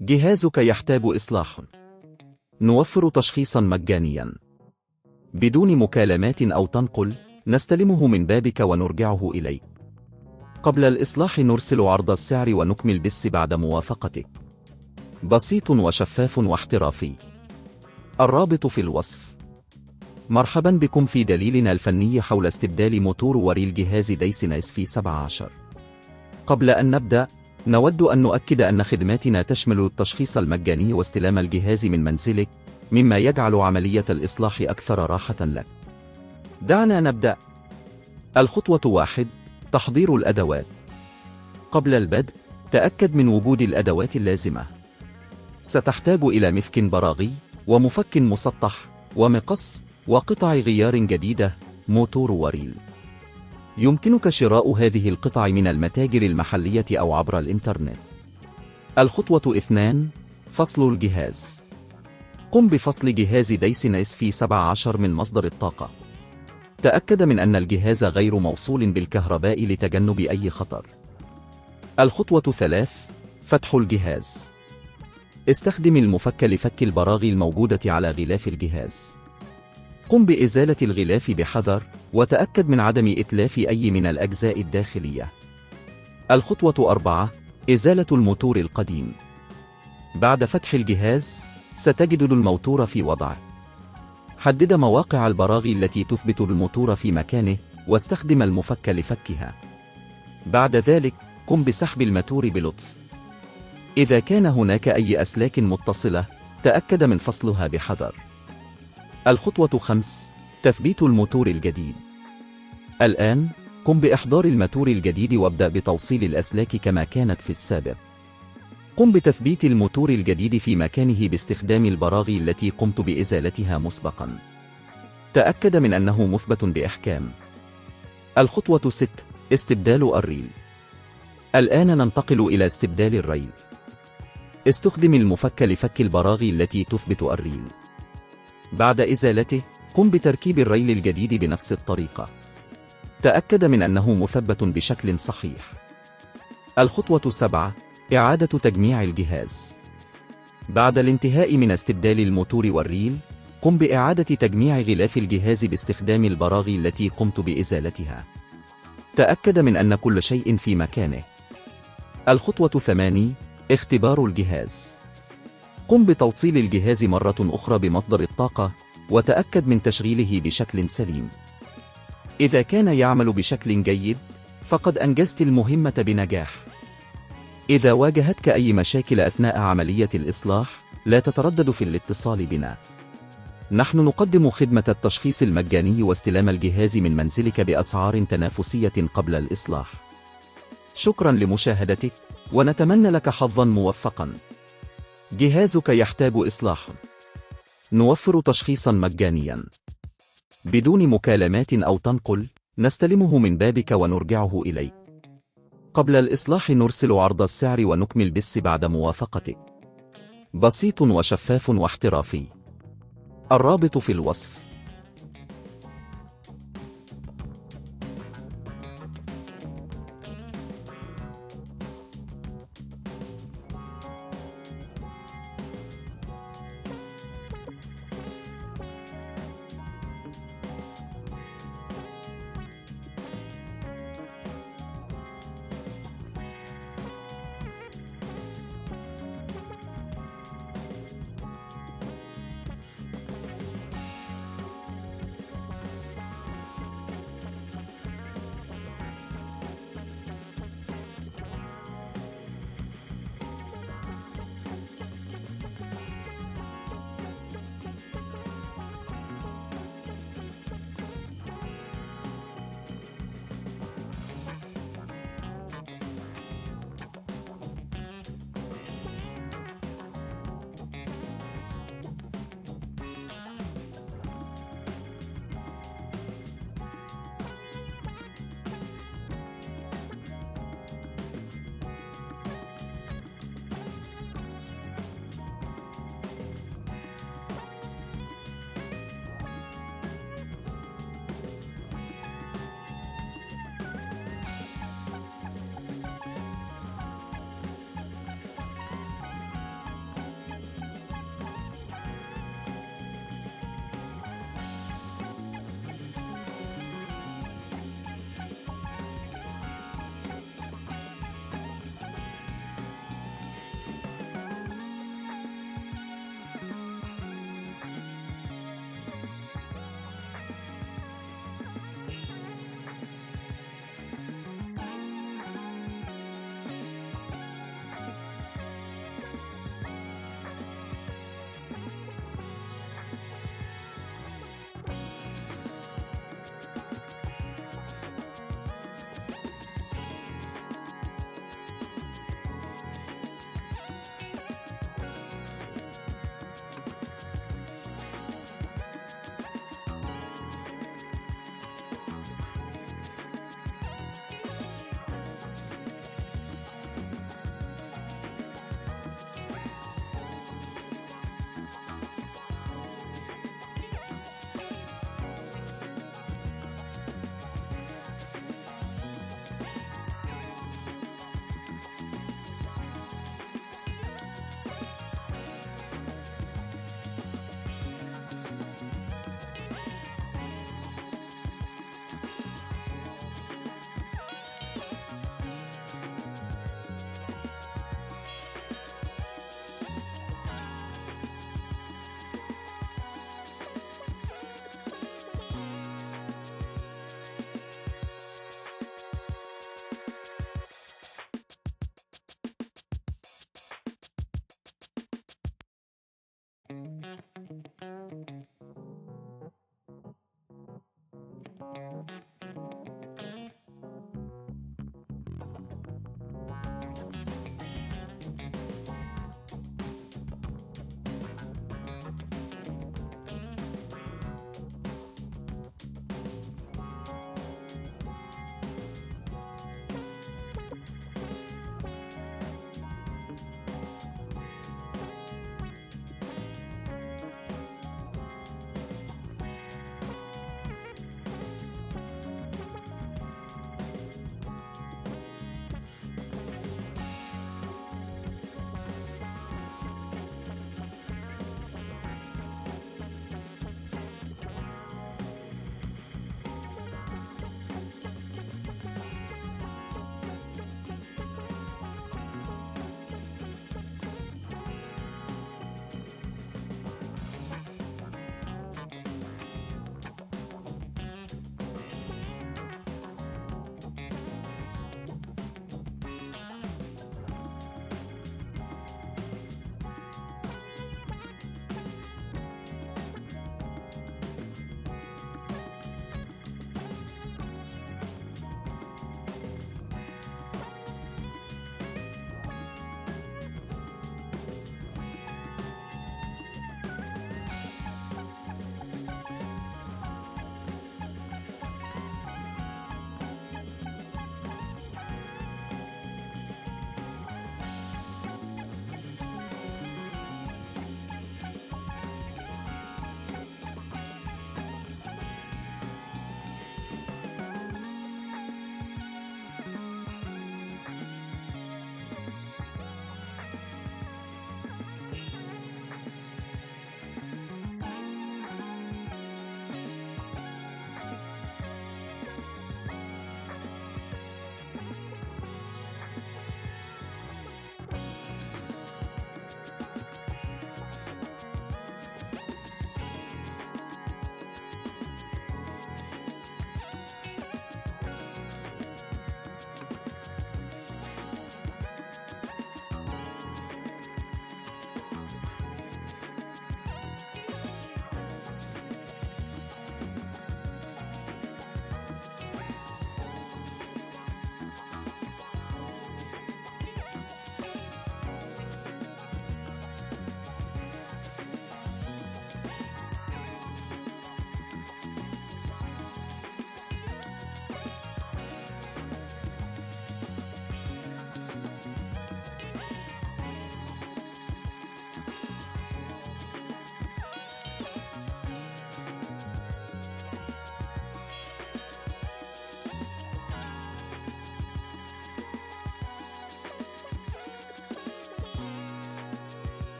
جهازك يحتاج إصلاح. نوفر تشخيصا مجانيا بدون مكالمات أو تنقل، نستلمه من بابك ونرجعه إليك. قبل الإصلاح نرسل عرض السعر ونكمل بس بعد موافقتك. بسيط وشفاف واحترافي. الرابط في الوصف. مرحبا بكم في دليلنا الفني حول استبدال موتور وريل جهاز دايسن SV17. قبل أن نبدأ، نود أن نؤكد أن خدماتنا تشمل التشخيص المجاني واستلام الجهاز من منزلك، مما يجعل عملية الإصلاح أكثر راحة لك. دعنا نبدأ. الخطوة 1: تحضير الأدوات. قبل البدء، تأكد من وجود الأدوات اللازمة. ستحتاج إلى مفك براغي، ومفك مسطح، ومقص، وقطع غيار جديدة، موتور وريل. يمكنك شراء هذه القطع من المتاجر المحلية أو عبر الإنترنت. الخطوة 2: فصل الجهاز. قم بفصل جهاز دايسن SV17 من مصدر الطاقة. تأكد من أن الجهاز غير موصول بالكهرباء لتجنب أي خطر. الخطوة 3: فتح الجهاز. استخدم المفك لفك البراغي الموجودة على غلاف الجهاز. قم بإزالة الغلاف بحذر، وتأكد من عدم إتلاف أي من الأجزاء الداخلية. الخطوة 4: إزالة الموتور القديم. بعد فتح الجهاز، ستجد الموتور في وضعه. حدد مواقع البراغي التي تثبت الموتور في مكانه، واستخدم المفك لفكها. بعد ذلك، قم بسحب الموتور بلطف. إذا كان هناك أي أسلاك متصلة، تأكد من فصلها بحذر. الخطوة 5: تثبيت الموتور الجديد. الآن، قم بإحضار الموتور الجديد وابدأ بتوصيل الأسلاك كما كانت في السابق. قم بتثبيت الموتور الجديد في مكانه باستخدام البراغي التي قمت بإزالتها مسبقا. تأكد من أنه مثبت بإحكام. الخطوة 6: استبدال الريل. الآن ننتقل إلى استبدال الريل. استخدم المفك لفك البراغي التي تثبت الريل. بعد إزالته، قم بتركيب الريل الجديد بنفس الطريقة. تأكد من أنه مثبت بشكل صحيح. الخطوة 7: إعادة تجميع الجهاز. بعد الانتهاء من استبدال الموتور والريل، قم بإعادة تجميع غلاف الجهاز باستخدام البراغي التي قمت بإزالتها. تأكد من أن كل شيء في مكانه. الخطوة 8: اختبار الجهاز. قم بتوصيل الجهاز مرة أخرى بمصدر الطاقة، وتأكد من تشغيله بشكل سليم. إذا كان يعمل بشكل جيد، فقد أنجزت المهمة بنجاح. إذا واجهتك أي مشاكل أثناء عملية الإصلاح، لا تتردد في الاتصال بنا. نحن نقدم خدمة التشخيص المجاني واستلام الجهاز من منزلك بأسعار تنافسية قبل الإصلاح. شكرا لمشاهدتك، ونتمنى لك حظا موفقا. جهازك يحتاج إصلاح. نوفر تشخيصا مجانيا بدون مكالمات أو تنقل، نستلمه من بابك ونرجعه إليك. قبل الإصلاح نرسل عرض السعر ونكمل بس بعد موافقتك. بسيط وشفاف واحترافي. الرابط في الوصف.